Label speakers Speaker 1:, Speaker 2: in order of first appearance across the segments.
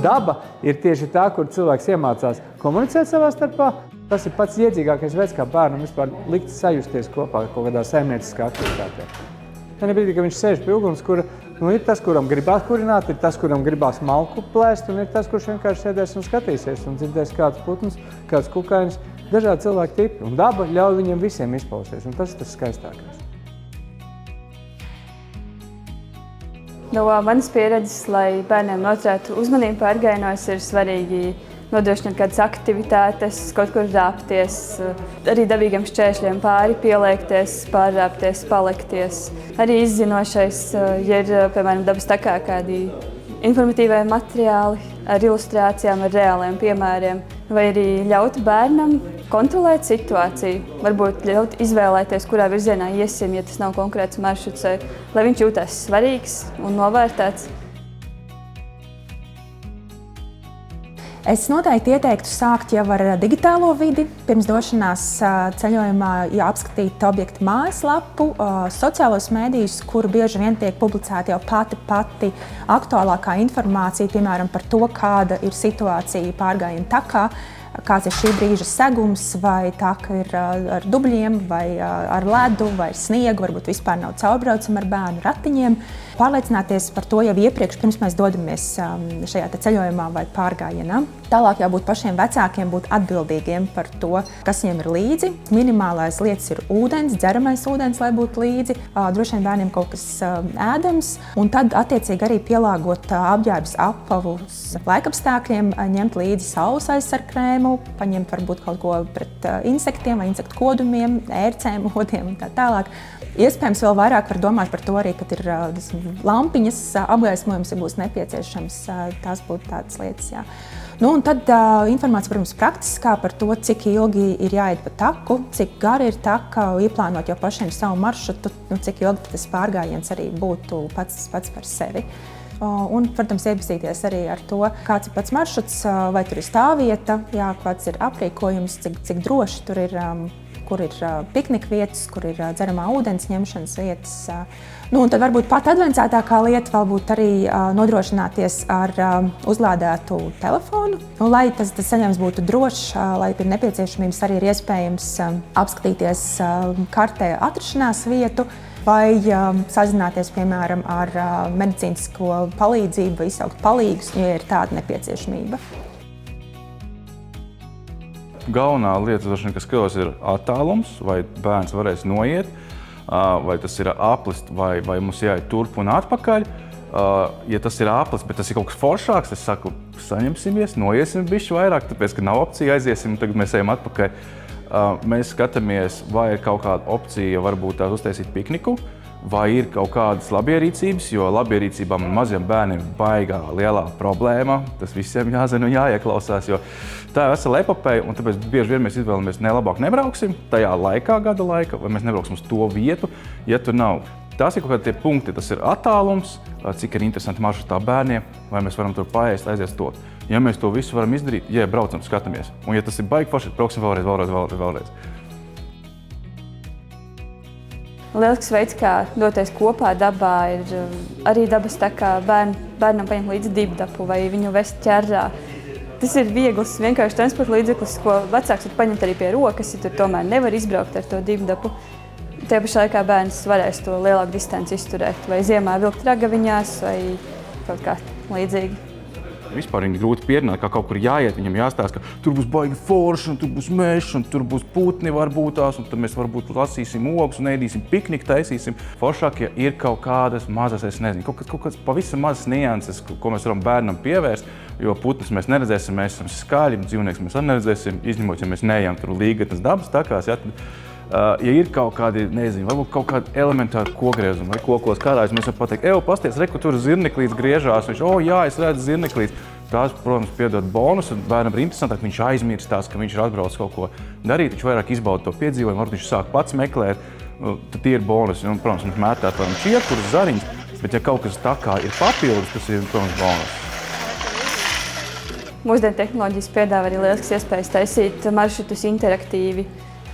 Speaker 1: Daba ir tieši tā, kur cilvēks iemācās komunicēt savā starpā. Tas ir pats iedzīgākais veids, kā bērnam vispār likt sajusties kopā kaut kādā saimnieciskā aktivitātē. Tajā brīdī, kad viņš sēž pie uguns, kur ir tas, kuram gribās kurināt, ir tas, kuram gribās malku plēst, un ir tas, kurš vienkārši sēdēs un skatīsies un dzirdēs kāds putns, kāds kukainis, dažādi cilvēku tipi. Un daba ļauj viņiem visiem izpausties, un tas ir tas skaistākais.
Speaker 2: No manas pieredzes, lai bērniem noturētu uzmanību pārgājienos, ir svarīgi nodrošināt kādas aktivitātes, kaut kur rāpties, arī dabīgiem šķēršļiem pāri pieliekties, pārrāpties, palikties. Arī izzinošais, ja ir, piemēram, dabas takā kādi informatīvai materiāli ar ilustrācijām, ar reāliem piemēriem, vai arī ļaut bērnam kontrolēt situāciju, varbūt ļaut izvēlēties, kurā virzienā iesim, ja tas nav konkrēts maršruts, lai viņš jūtas svarīgs un novērtēts.
Speaker 3: Es noteikti ieteiktu sākt jau ar digitālo vidi. Pirms došanās ceļojumā apskatīt objektu mājaslapu, sociālos mēdījus, kur bieži vien tiek publicēta jau pati aktuālākā informācija, piemēram, par to, kāda ir situācija pārgājiena takā, kāds ir šī brīža segums, vai taka ir ar dubļiem, vai ar ledu, vai ar sniegu, varbūt vispār nav caurbraucama ar bērnu ratiņiem. Pārliecināties par to jau iepriekš, pirms mēs dodamies šajā ceļojumā vai pārgājienā. Tālāk jābūt pašiem vecākiem būt atbildīgiem par to, kas viņiem ir līdzi. Minimālais lietas ir ūdens, dzeramais ūdens, lai būtu līdzi. Droši vien bērniem kaut kas ēdams. Un tad attiecīgi arī pielāgot apģērbs apavus laikapstākļiem, ņemt līdzi saules aizsargkrēmu, paņemt varbūt kaut ko pret insektiem vai insektu kodumiem, ērcēm, odiem un tā tālāk. Iespējams, vēl vairāk var domāt par to arī, kad ir lampiņas apgaismojums, ja būs nepieciešams. Tās būtu tādas lietas, jā. Un tad informācija, protams, praktiskā par to, cik ilgi ir jāiet pa taku, cik gari ir taka, ieplānot jau pašiem savu maršrutu, cik ilgi tas pārgājiens arī būtu pats par sevi. Un, protams, iepazīties arī ar to, kāds ir pats maršruts, vai tur ir stāvvieta, kāds ir aprīkojums, cik droši tur ir, kur ir piknika vietas, kur ir dzeramā ūdens ņemšanas vietas. Un tad varbūt pat advancētākā lieta vēl būtu arī nodrošināties ar uzlādētu telefonu. Lai tas ceļojums būtu drošs, lai pie nepieciešamības arī ir iespējams apskatīties kartē atrašanās vietu, vai sazināties, piemēram, ar medicīnisko palīdzību vai izsaukt palīgus, ja ir tāda nepieciešamība.
Speaker 4: Galvenā lieta, kas skatos, ir attālums, vai bērns varēs noiet, vai tas ir aplis, vai mums jāiet turp un atpakaļ. Ja tas ir aplis, bet tas ir kaut kas foršāks, es saku, saņemsimies, noiesim bišķi vairāk, tāpēc, ka nav opcija, aiziesim, tagad mēs ejam atpakaļ. Mēs skatāmies, vai ir kaut kāda opcija, varbūt tās uztaisīt pikniku, vai ir kaut kādas labierīcības, jo labierīcībām un maziem bērniem baigā lielā problēma. Tas visiem jāzina un jāieklausās, jo tā ir vesela epopeja, un tāpēc bieži vien mēs izvēlamies labāk nebrauksim tajā gada laika, vai mēs nebrauksim uz to vietu, ja tur nav. Tās ir kaut kādi tie punkti, tas ir attālums, cik ir interesanti maršrutā bērniem, vai mēs varam tur paēst, aizies to. Ja mēs to visu varam izdarīt, braucam, skatāmies. Un ja tas ir baigi forši, brauksim vēlreiz.
Speaker 2: Lielisks veids, kā doties kopā dabā, ir arī dabas takā bērnam paņemt līdzi dibdapu vai viņu vest ķerrā. Tas ir viegls, vienkārši transporta līdzeklis, ko vecāks var paņemt arī pie rokas, ja tur tomēr nevar izbraukt ar to dibdapu. Tajā pašā laikā bērns varēs to lielāku distanci izturēt, vai ziemā vilkt ragaviņās, vai kaut kā līdzīgi.
Speaker 4: Vispār viņi grūti pierunāt, kā kaut kur jāiet, viņam jāstāsta, ka tur būs baigi forši, un tur būs mežs, un tur būs putni varbūt tās, un tad mēs varbūt lasīsim ogus un ēdīsim pikniku, taisīsim. Foršāk, ja ir kaut kādas mazas, es nezinu, kaut kādas pavisam mazas nianses, ko mēs varam bērnam pievērst, jo putnus mēs neredzēsim, mēs esam skaļi, dzīvnieks mēs arī neredzēsim, izņemot, ja mēs neejam tur līgatnes dabas takās, ja ir kaut kādi, nezinu, varbūt kaut kādi elementāri kokgriezumi vai kokos karājus, mēs varam pateikt, pasties, reku, tur zirneklīts griežās, viņš, jā, es redzu zirneklīts. Tās, protams, piedod bonus, un bērnam ir interesantāk, viņš aizmirstās, ka viņš ir atbraucis kaut ko darīt, viņš vairāk izbauda to piedzīvojumu, varbūt viņš sāk pats meklēt, tad tie ir bonusi, un, protams, mums mētāt varam čiepurus, zariņus, bet ja kaut kas tā kā ir papildus, tas ir, protams, bonus.
Speaker 2: Mūsdienu tehnoloģijas piedāvā arī lielisks iespējas taisīt maršrutus interaktīvi.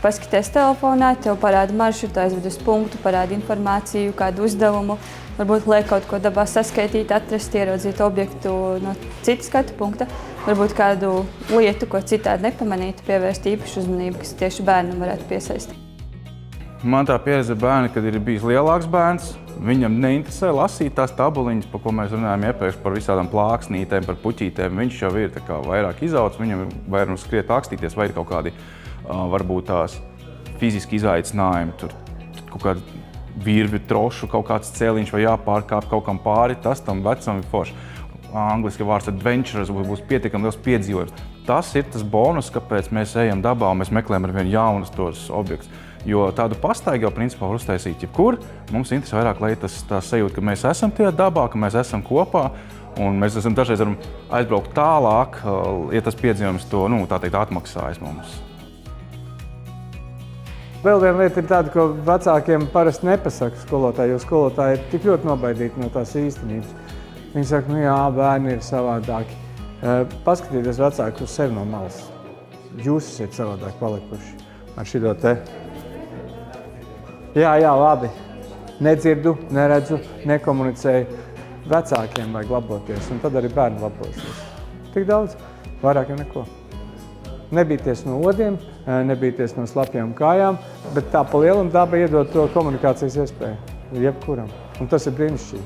Speaker 2: paskaties telefonā, tev parāda maršrutu, aizved uz punktu, parāda informāciju, kādu uzdevumu. Varbūt liek kaut ko dabā saskaitīt, atrast, ieraudzīt objektu no citas skatu punkta. Varbūt kādu lietu, ko citādi nepamanītu, pievērst īpašu uzmanību, kas tieši bērnam varētu piesaistīt.
Speaker 4: Man tā pieredze ar bērnu, kad ir bijis lielāks bērns, viņam neinteresē lasīt tās tabuliņas, par ko mēs runājām iepriekš, par visādām plāksnītēm, par puķītēm. Viņš jau ir tā kā vairāk izaudzis, viņam ir vairāk skriet rakstīties, vai ir kaut kādi varbūt tās fiziski izaicinājumi, tur kaut kādi virvi, trošu, kaut kāds cēliņš vai jāpārkāp kaut kam pāri, tas tam vecam ir forši. Angliski vārds adventures būs pietiekami liels piedzīvojums. Tas ir tas bonus, kāpēc mēs ejam dabā un mēs meklējam ar vien jaunus tos objektus. Jo tādu pastaigu jau principā var uztaisīt jebkur. Mums interesē vairāk, lai tā sajūta, ka mēs esam tajā dabā, ka mēs esam kopā un mēs esam dažreiz varam aizbraukt tālāk, ja tas piedzīvojums to, tā teikt, atmaksājas mums.
Speaker 1: Vēl viena lieta ir tāda, ko vecākiem parasti nepasaka skolotāji, jo skolotāji ir tik ļoti nobaidīti no tās īstenības. Viņi saka, jā, bērni ir savādāki. Paskatieties vecāki uz sevi no malas. Jūs esat savādāk palikuši ar šito te. Jā, labi. Nedzirdu, neredzu, nekomunicēju. Vecākiem vajag laboties, un tad arī bērni labosies. Tik daudz, vairāk jau neko. Nebīties no odiem, nebīties no slapjām kājām, bet tā pa lielam daba iedod to komunikācijas iespēju jebkuram. Un tas ir brīnišķīgi.